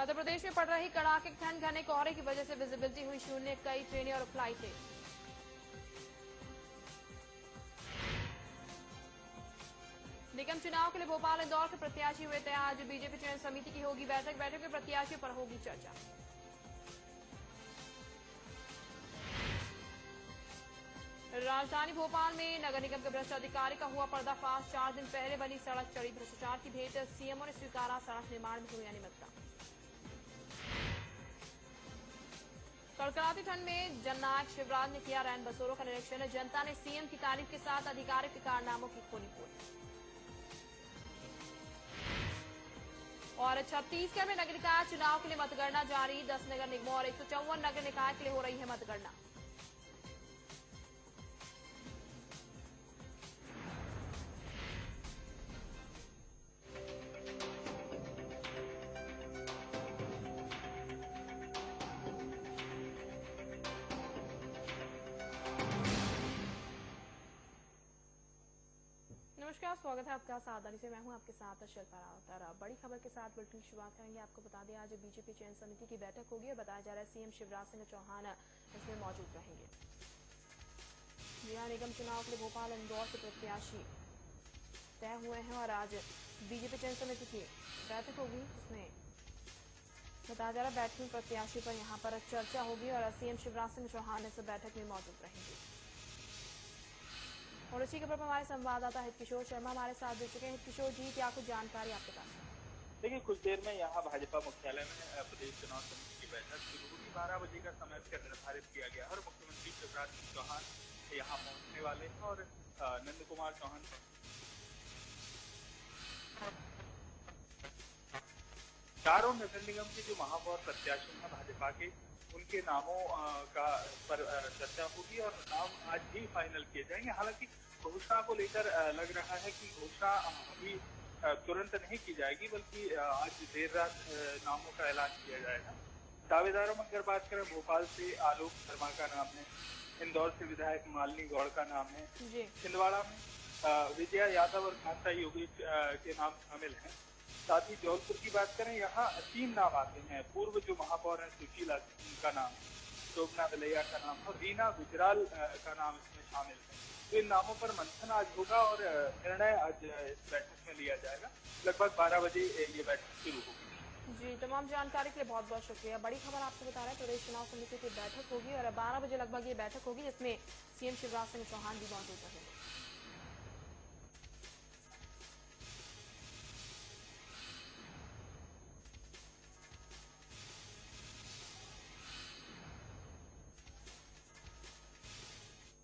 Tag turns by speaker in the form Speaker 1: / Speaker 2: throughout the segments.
Speaker 1: मध्य प्रदेश में पड़ रही कड़ाके ठंड, घने कोहरे की वजह से विजिबिलिटी हुई शून्य, कई ट्रेनें और फ्लाइटें। निगम चुनाव के लिए भोपाल इंदौर के प्रत्याशी हुए तय। आज बीजेपी चयन समिति की होगी बैठक में प्रत्याशियों पर होगी चर्चा। राजधानी भोपाल में नगर निगम के भ्रष्ट अधिकारी का हुआ पर्दाफाश। 4 दिन पहले बनी सड़क चढ़ी भ्रष्टाचार की भेंट, सीएमओ ने स्वीकारा सड़क निर्माण में हुई अनियमितता। कड़कड़ाती ठंड में जननायक शिवराज ने किया रैन बसेरों का निरीक्षण, जनता ने सीएम की तारीफ के साथ अधिकारियों के कारनामों की खोली पोल। और छत्तीसगढ़ में नगर निकाय चुनाव के लिए मतगणना जारी, 10 नगर निगमों और 154 नगर निकाय के लिए हो रही है मतगणना। नमस्कार, स्वागत है आपका सावधानी से। मैं हूं आपके साथ शिल्पा रावत। बड़ी खबर के साथ बुलेटिन की शुरुआत करेंगे। आपको बता दें आज बीजेपी चयन समिति की बैठक होगी और बताया जा रहा है सीएम शिवराज सिंह चौहान इसमें मौजूद रहेंगे। जिला निगम चुनाव के लिए भोपाल इंदौर के प्रत्याशी तय हुए हैं और आज बीजेपी चयन समिति की बैठक होगी, जिसमें बताया जा रहा है बैठक में प्रत्याशी पर यहाँ पर चर्चा होगी और सीएम शिवराज सिंह चौहान इस बैठक में मौजूद रहेंगे। और इसी खबर पर हमारे संवाददाता हितकिशोर शर्मा हमारे साथ जुड़ चुके हैं। हितकिशोर जी, क्या कुछ जानकारी आपके पास है?
Speaker 2: देखिए, कुछ देर में यहाँ भाजपा मुख्यालय में प्रदेश चुनाव समिति की बैठक शुरू होगी। 12 बजे का समय निर्धारित किया गया है और मुख्यमंत्री शिवराज सिंह चौहान यहाँ पहुंचने वाले हैं और नंद कुमार चौहान चारों नगर निगम के जो महापौर प्रत्याशी हैं भाजपा के, उनके नामों का पर चर्चा होगी और नाम आज ही फाइनल किए जाएंगे। हालांकि घोषणा को लेकर लग रहा है कि घोषणा अभी तुरंत नहीं की जाएगी, बल्कि आज देर रात नामों का ऐलान किया जाएगा। दावेदारों में अगर बात करें, भोपाल से आलोक शर्मा का नाम है, इंदौर से विधायक मालिनी गौड़ का नाम है, छिंदवाड़ा में विजया यादव और कांता योगेश के नाम शामिल हैं। साथ ही जौनपुर की बात करें, यहाँ 3 नाम आते हैं। पूर्व जो महापौर है सुशीला का नाम, शोभना दलैया का नाम और रीना गुजराल का नाम इसमें शामिल है। तो इन नामों पर मंथन आज होगा और निर्णय आज इस बैठक में लिया जाएगा। लगभग 12 बजे ये बैठक शुरू होगी।
Speaker 1: जी, तमाम जानकारी के लिए बहुत बहुत शुक्रिया। बड़ी खबर आपको बता रहे हैं, प्रदेश चुनाव समिति की बैठक होगी और 12 बजे लगभग ये बैठक होगी, जिसमें सीएम शिवराज सिंह चौहान भी मौजूद रहेंगे।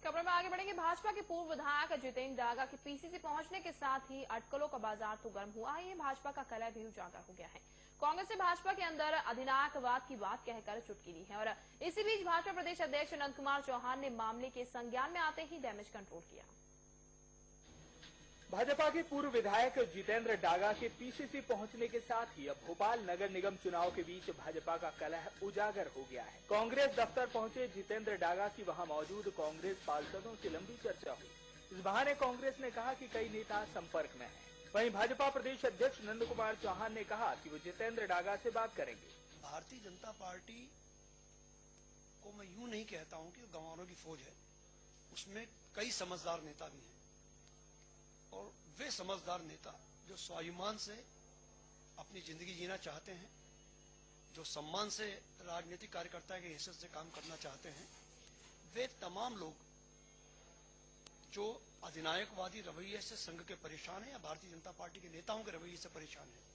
Speaker 1: खबर में आगे बढ़ेंगे। भाजपा के पूर्व विधायक जितेंद्र डागा के पीसीसी पहुंचने के साथ ही अटकलों का बाजार तो गर्म हुआ है। भाजपा का कलह भी उजागर हो गया है। कांग्रेस ने भाजपा के अंदर अधिनायकवाद की बात कहकर चुटकी ली है और इसी बीच भाजपा प्रदेश अध्यक्ष नंद कुमार चौहान ने मामले के संज्ञान में आते ही डैमेज कंट्रोल किया।
Speaker 3: भाजपा के पूर्व विधायक जितेंद्र डागा के पीसीसी पहुंचने के साथ ही अब भोपाल नगर निगम चुनाव के बीच भाजपा का कलह उजागर हो गया है। कांग्रेस दफ्तर पहुंचे जितेंद्र डागा की वहां मौजूद कांग्रेस पार्षदों से लंबी चर्चा हुई। इस बहाने कांग्रेस ने कहा कि कई नेता संपर्क में हैं। वहीं भाजपा प्रदेश अध्यक्ष नंद कुमार चौहान ने कहा कि वो जितेंद्र डागा से बात करेंगे।
Speaker 4: भारतीय जनता पार्टी को मैं यूं नहीं कहता हूं कि गंवारों की फौज है, उसमें कई समझदार नेता भी हैं और वे समझदार नेता जो स्वाभिमान से अपनी जिंदगी जीना चाहते हैं, जो सम्मान से राजनीतिक कार्यकर्ता की हैसियत से काम करना चाहते हैं, वे तमाम लोग जो अधिनायकवादी रवैये से संघ के परेशान हैं या भारतीय जनता पार्टी के नेताओं के रवैये से परेशान हैं,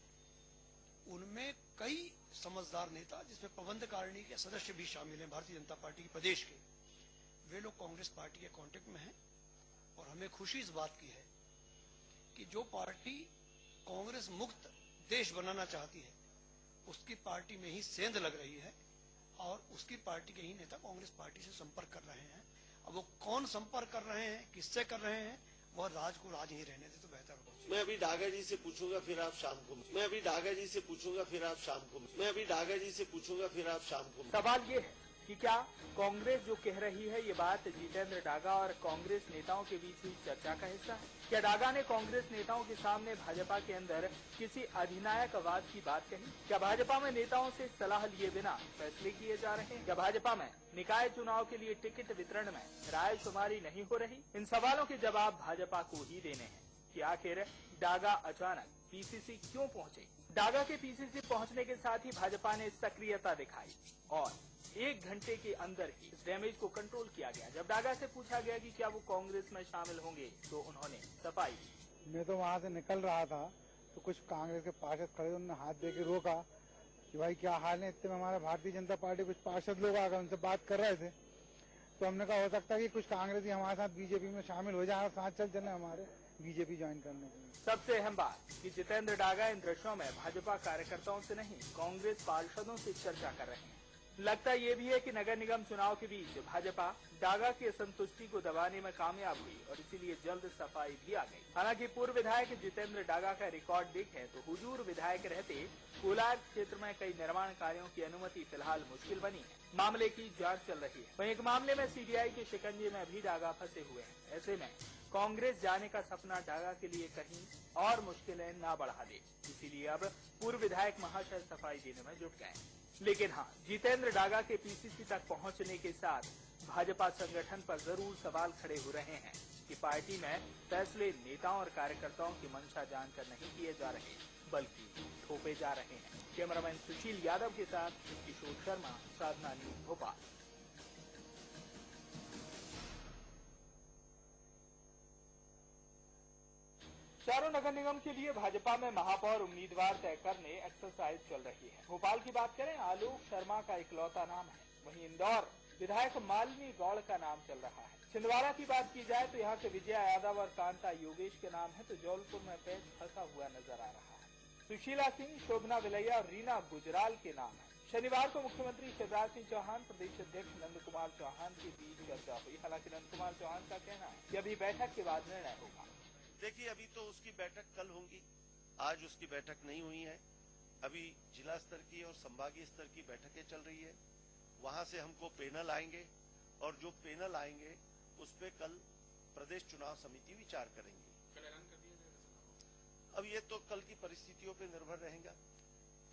Speaker 4: उनमें कई समझदार नेता जिसमें प्रबंधकारिणी के सदस्य भी शामिल हैं भारतीय जनता पार्टी के प्रदेश के, वे लोग कांग्रेस पार्टी के कांटेक्ट में हैं। और हमें खुशी इस बात की है कि जो पार्टी कांग्रेस मुक्त देश बनाना चाहती है, उसकी पार्टी में ही सेंध लग रही है और उसकी पार्टी के ही नेता कांग्रेस पार्टी से संपर्क कर रहे हैं। अब वो कौन संपर्क कर रहे हैं, किससे कर रहे हैं, वह राज को राज ही रहने दे तो बेहतर होगा।
Speaker 5: मैं अभी डागा जी से पूछूंगा, फिर आप शाम को। मैं अभी डागा जी से पूछूंगा, फिर आप शाम को। मैं अभी डागा जी से पूछूंगा, फिर आप शाम को।
Speaker 3: सवाल ये है कि क्या कांग्रेस जो कह रही है ये बात जितेंद्र डागा और कांग्रेस नेताओं के बीच हुई चर्चा का हिस्सा है? क्या डागा ने कांग्रेस नेताओं के सामने भाजपा के अंदर किसी अधिनायकवाद की बात कही? क्या भाजपा में नेताओं से सलाह लिए बिना फैसले किए जा रहे हैं? क्या भाजपा में निकाय चुनाव के लिए टिकट वितरण में रायशुमारी नहीं हो रही? इन सवालों के जवाब भाजपा को ही देने हैं कि आखिर डागा अचानक पीसीसी क्यों पहुंचे? डागा के पीसीसी पहुंचने के साथ ही भाजपा ने सक्रियता दिखाई और 1 घंटे के अंदर ही इस डैमेज को कंट्रोल किया गया। जब डागा से पूछा गया कि क्या वो कांग्रेस में शामिल होंगे तो उन्होंने सफाई दी।
Speaker 6: मैं तो वहाँ से निकल रहा था तो कुछ कांग्रेस के पार्षद खड़े, उन्होंने हाथ दे के रोका कि भाई क्या हाल है। इतने में हमारा भारतीय जनता पार्टी कुछ पार्षद लोग आ गए, उनसे बात कर रहे थे तो हमने कहा हो सकता है कि कुछ कांग्रेसी हमारे साथ बीजेपी में शामिल हो जाए और साथ चल चले हमारे बीजेपी ज्वाइन करने के लिए।
Speaker 3: सबसे अहम बात कि जितेंद्र डागा इन दृश्यों में भाजपा कार्यकर्ताओं से नहीं कांग्रेस पार्षदों से चर्चा कर रहे हैं। लगता ये भी है कि नगर निगम चुनाव के बीच भाजपा डागा की असंतुष्टि को दबाने में कामयाब हुई और इसीलिए जल्द सफाई भी आ गई। हालांकि पूर्व विधायक जितेंद्र डागा का रिकॉर्ड देखें तो हुजूर विधायक रहते कोलार क्षेत्र में कई निर्माण कार्यों की अनुमति फिलहाल मुश्किल बनी है। मामले की जांच चल रही है। वहीं एक मामले में सीबीआई के शिकंजे में भी डागा फंसे हुए हैं। ऐसे में कांग्रेस जाने का सपना डागा के लिए कहीं और मुश्किलें न बढ़ा दे, इसीलिए अब पूर्व विधायक महाशय सफाई देने में जुट गए। लेकिन हाँ, जितेंद्र डागा के पीसीसी तक पहुंचने के साथ भाजपा संगठन पर जरूर सवाल खड़े हो रहे हैं कि पार्टी में फैसले नेताओं और कार्यकर्ताओं की मंशा जानकर नहीं किए जा रहे बल्कि थोपे जा रहे हैं। कैमरामैन सुशील यादव के साथ किशोर शर्मा, साधना न्यूज भोपाल। चारों नगर निगम के लिए भाजपा में महापौर उम्मीदवार तय करने एक्सरसाइज चल रही है। भोपाल की बात करें, आलोक शर्मा का इकलौता नाम है। वहीं इंदौर विधायक मालिनी गौड़ का नाम चल रहा है। छिंदवाड़ा की बात की जाए तो यहाँ से विजया यादव और कांता योगेश के नाम है, तो जौलपुर में पेच फंसा हुआ नजर आ रहा है। सुशीला सिंह, शोभना विलैया और रीना गुजराल के नाम है। शनिवार को मुख्यमंत्री शिवराज सिंह चौहान, प्रदेश अध्यक्ष नंद कुमार चौहान के बीच चर्चा हुई। हालांकि नंद कुमार चौहान का कहना है कि अभी बैठक के बाद निर्णय होगा।
Speaker 5: देखिए, अभी तो उसकी बैठक कल होगी, आज उसकी बैठक नहीं हुई है। अभी जिला स्तर की और संभागीय स्तर की बैठकें चल रही है। वहां से हमको पैनल आएंगे और जो पैनल आएंगे उस पे कल प्रदेश चुनाव समिति विचार करेंगी। कल ऐलान कर दिया जाएगा। अब ये तो कल की परिस्थितियों पे निर्भर रहेगा।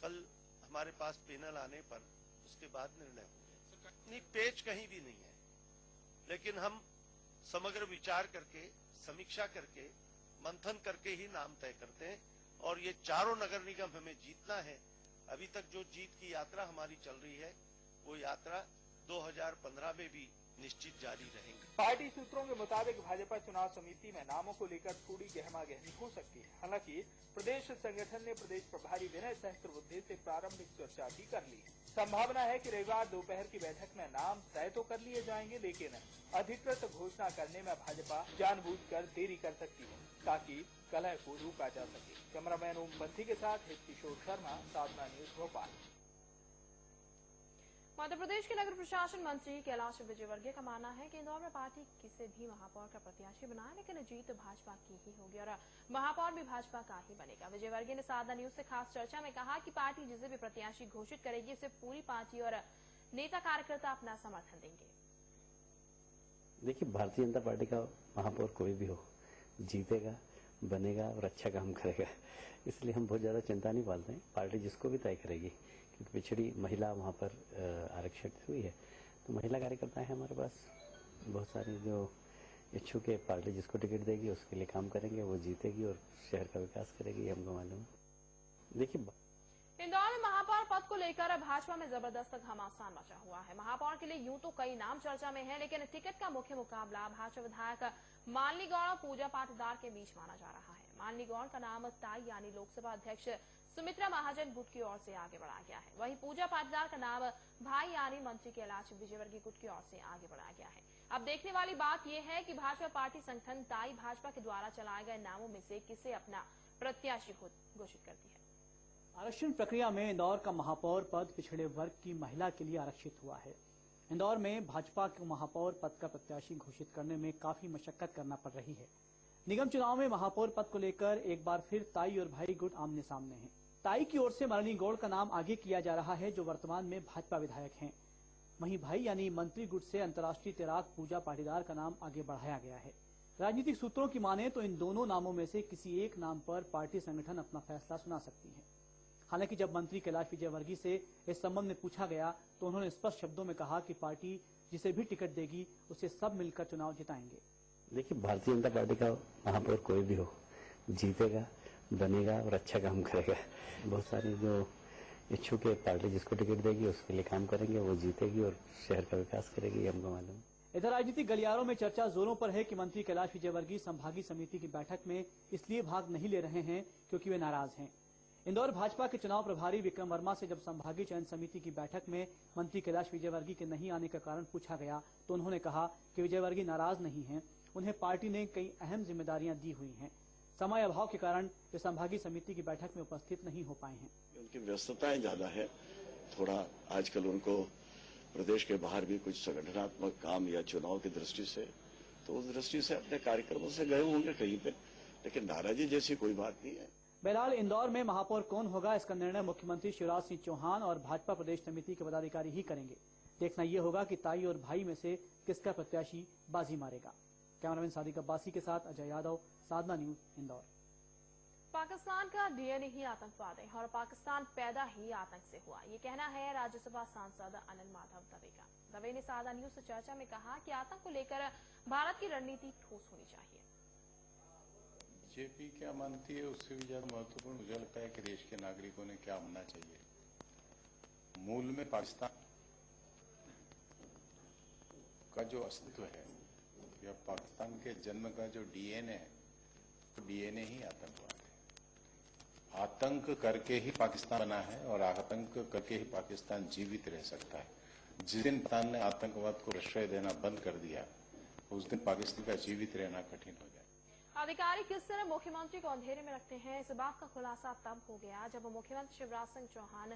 Speaker 5: कल हमारे पास पैनल आने पर उसके बाद निर्णय होगा। नहीं, पेच कहीं भी नहीं है, लेकिन हम समग्र विचार करके, समीक्षा करके, मंथन करके ही नाम तय करते हैं और ये चारों नगर निगम हमें जीतना है। अभी तक जो जीत की यात्रा हमारी चल रही है वो यात्रा 2015 में भी निश्चित जारी रहेंगे।
Speaker 3: पार्टी सूत्रों के मुताबिक भाजपा चुनाव समिति में नामों को लेकर थोड़ी गहमागहमी हो सकती है। हालांकि प्रदेश संगठन ने प्रदेश प्रभारी विनय सहस्त्रबुद्धे से प्रारंभिक चर्चा भी कर ली है। संभावना है कि रविवार दोपहर की बैठक में नाम तय तो कर लिए जाएंगे, लेकिन अधिकृत घोषणा करने में भाजपा जानबूझकर देरी कर सकती है ताकि कलह को रोका जा सके। कैमरामैन ओम पंथी के साथ किशोर शर्मा, साधना न्यूज भोपाल।
Speaker 1: मध्य प्रदेश के नगर प्रशासन मंत्री कैलाश विजयवर्गीय का मानना है कि इंदौर में पार्टी किसी भी महापौर का प्रत्याशी बनाए, लेकिन जीत भाजपा की ही होगी और महापौर भी भाजपा का ही बनेगा। विजयवर्गीय ने साधना न्यूज से खास चर्चा में कहा कि पार्टी जिसे भी प्रत्याशी घोषित करेगी उसे पूरी पार्टी और नेता कार्यकर्ता अपना समर्थन देंगे।
Speaker 7: देखिए, भारतीय जनता पार्टी का महापौर कोई भी हो, जीतेगा, बनेगा और अच्छा काम करेगा, इसलिए हम बहुत ज्यादा चिंता नहीं पालते हैं। पार्टी जिसको भी तय करेगी, क्योंकि पिछड़ी महिला वहाँ पर आरक्षित हुई है, तो महिला कार्यकर्ता है हमारे पास बहुत सारे जो इच्छुक है। पार्टी जिसको टिकट देगी उसके लिए काम करेंगे, वो जीतेगी और शहर का विकास करेगी, हमको मालूम है। देखिए,
Speaker 1: इंदौर में महापौर पद को लेकर भाजपा में जबरदस्त घमासान मचा हुआ है। महापौर के लिए यूं तो कई नाम चर्चा में हैं, लेकिन टिकट का मुख्य मुकाबला भाजपा विधायक मालिनी गौड़ और पूजा पाटीदार के बीच माना जा रहा है। मालिनी गौड़ का नाम ताई यानी लोकसभा अध्यक्ष सुमित्रा महाजन गुट की ओर से आगे बढ़ाया गया है। वहीं पूजा पाटीदार का नाम भाई यानी मंत्री कैलाश विजयवर्गीय गुट की ओर से आगे बढ़ाया गया है। अब देखने वाली बात यह है कि भाजपा पार्टी संगठन ताई भाजपा के द्वारा चलाए गए नामों में से किसे अपना प्रत्याशी घोषित करती है।
Speaker 8: आरक्षण प्रक्रिया में इंदौर का महापौर पद पिछड़े वर्ग की महिला के लिए आरक्षित हुआ है। इंदौर में भाजपा को महापौर पद का प्रत्याशी घोषित करने में काफी मशक्कत करना पड़ रही है। निगम चुनाव में महापौर पद को लेकर एक बार फिर ताई और भाई गुट आमने सामने हैं। ताई की ओर से मालिनी गौड़ का नाम आगे किया जा रहा है, जो वर्तमान में भाजपा विधायक हैं। वहीं भाई यानी मंत्री गुट से अंतर्राष्ट्रीय तैराक पूजा पाटीदार का नाम आगे बढ़ाया गया है। राजनीतिक सूत्रों की माने तो इन दोनों नामों में से किसी एक नाम पर पार्टी संगठन अपना फैसला सुना सकती है। हालांकि जब मंत्री कैलाश विजयवर्गीय से इस संबंध में पूछा गया तो उन्होंने स्पष्ट शब्दों में कहा कि पार्टी जिसे भी टिकट देगी उसे सब मिलकर चुनाव जिताएंगे।
Speaker 7: देखिए, भारतीय जनता पार्टी का महापौर कोई भी हो, जीतेगा, बनेगा और अच्छा काम करेगा। बहुत सारी जो इच्छुक है, पार्टी जिसको टिकट देगी उसके लिए काम करेंगे, वो जीतेगी और शहर का विकास करेगी, हमको मालूम है।
Speaker 8: इधर राजनीतिक गलियारों में चर्चा जोरों पर है कि मंत्री कैलाश विजयवर्गीय संभागीय समिति की बैठक में इसलिए भाग नहीं ले रहे हैं क्योंकि वे नाराज हैं। इंदौर भाजपा के चुनाव प्रभारी विक्रम वर्मा से जब संभागीय चयन समिति की बैठक में मंत्री कैलाश विजयवर्गीय के नहीं आने का कारण पूछा गया तो उन्होंने कहा कि विजयवर्गीय नाराज नहीं हैं, उन्हें पार्टी ने कई अहम जिम्मेदारियां दी हुई हैं। समय अभाव के कारण वे संभागीय समिति की बैठक में उपस्थित नहीं हो पाए हैं।
Speaker 9: उनकी व्यस्तताएं ज्यादा है, थोड़ा आजकल उनको प्रदेश के बाहर भी कुछ संगठनात्मक काम या चुनाव की दृष्टि से, तो उस दृष्टि से अपने कार्यक्रमों से गए होंगे कहीं पे, लेकिन नाराजी जैसी कोई बात नहीं है।
Speaker 8: बहरहाल इंदौर में महापौर कौन होगा, इसका निर्णय मुख्यमंत्री शिवराज सिंह चौहान और भाजपा प्रदेश समिति के पदाधिकारी ही करेंगे। देखना यह होगा कि ताई और भाई में से किसका प्रत्याशी बाजी मारेगा। कैमरामैन सादिक अब्बासी के साथ अजय यादव, साधना न्यूज, इंदौर।
Speaker 1: पाकिस्तान का डीएनए ही आतंकवाद है और पाकिस्तान पैदा ही आतंक से हुआ, ये कहना है राज्यसभा सांसद अनिल माधव दवे का। दवे ने साधा न्यूज से चर्चा में कहा कि आतंक को लेकर भारत की रणनीति ठोस होनी चाहिए।
Speaker 10: बीजेपी क्या मानती है उससे भी ज्यादा महत्वपूर्ण मुझे लगता है कि देश के नागरिकों ने क्या मानना चाहिए। मूल में पाकिस्तान का जो अस्तित्व है या पाकिस्तान के जन्म का जो डीएनए है, तो डीएनए ही आतंकवाद है। आतंक करके ही पाकिस्तान बना है और आतंक करके ही पाकिस्तान जीवित रह सकता है। जिस दिन पाकिस्तान ने आतंकवाद को प्रश्रय देना बंद कर दिया, उस दिन पाकिस्तान का जीवित रहना कठिन हो जाए।
Speaker 1: अधिकारी किस तरह मुख्यमंत्री को अंधेरे में रखते हैं, इस बात का खुलासा तब हो गया जब मुख्यमंत्री शिवराज सिंह चौहान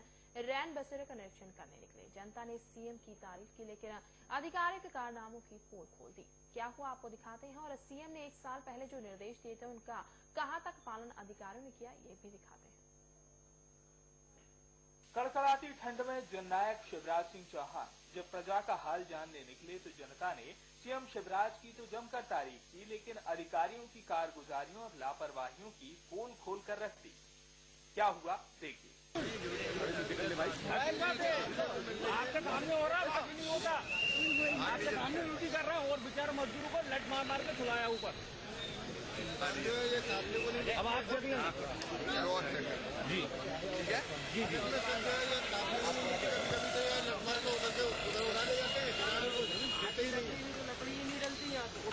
Speaker 1: रैन बसेरे का निरीक्षण करने निकले। जनता ने सीएम की तारीफ की, लेकिन अधिकारी के कारनामों की पोल खोल दी। क्या हुआ आपको दिखाते हैं, और सीएम ने 1 साल पहले जो निर्देश दिए थे उनका कहां तक पालन अधिकारियों ने किया, ये भी दिखाते हैं।
Speaker 3: कड़कड़ाती ठंड में जननायक शिवराज सिंह चौहान जब प्रजा का हाल जानने निकले तो जनता ने सीएम शिवराज की तो जमकर तारीफ की, लेकिन अधिकारियों की कारगुजारियों और लापरवाहियों की पोल खोल कर रख दी। क्या हुआ देखिए।
Speaker 11: आपका काम में हो रहा, बाकी नहीं होगा। आपके काम में ड्यूटी कर रहा हूँ और बेचारे मजदूरों को लट मार मार के छुड़ाया ऊपर। अब आप जी ठीक है, जी जी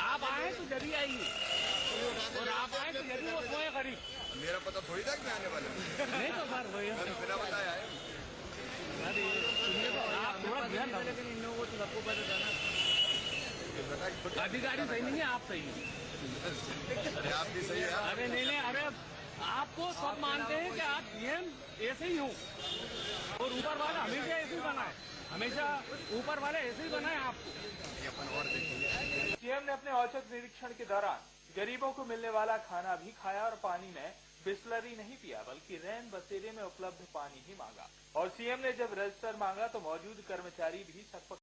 Speaker 11: आप आए तो जल्दी आएंगे और आप आए तो जल्दी वो सोए करीब।
Speaker 12: मेरा पता थोड़ी था कि मैं आने वाला
Speaker 11: नहीं तो सर वही
Speaker 12: बिना बताया है।
Speaker 11: आप थोड़ा ध्यान रखो, लेकिन इन लोगों को सबको पता जाना अधिकारी सही नहीं है, आप सही है।
Speaker 12: अरे आप भी सही है।
Speaker 11: अरे नहीं, अरे आपको सब मानते हैं कि आप सीएम ऐसे ही हो और ऊपर वाला हमेशा ऐसे ही बना है, हमेशा ऊपर वाले ऐसे ही बना है आपको।
Speaker 3: सीएम ने अपने औचक निरीक्षण के दौरान गरीबों को मिलने वाला खाना भी खाया और पानी में बिस्लरी नहीं पिया, बल्कि रैन बसेरे में उपलब्ध पानी ही मांगा। और सीएम ने जब रजिस्टर मांगा तो मौजूद कर्मचारी भी सकपक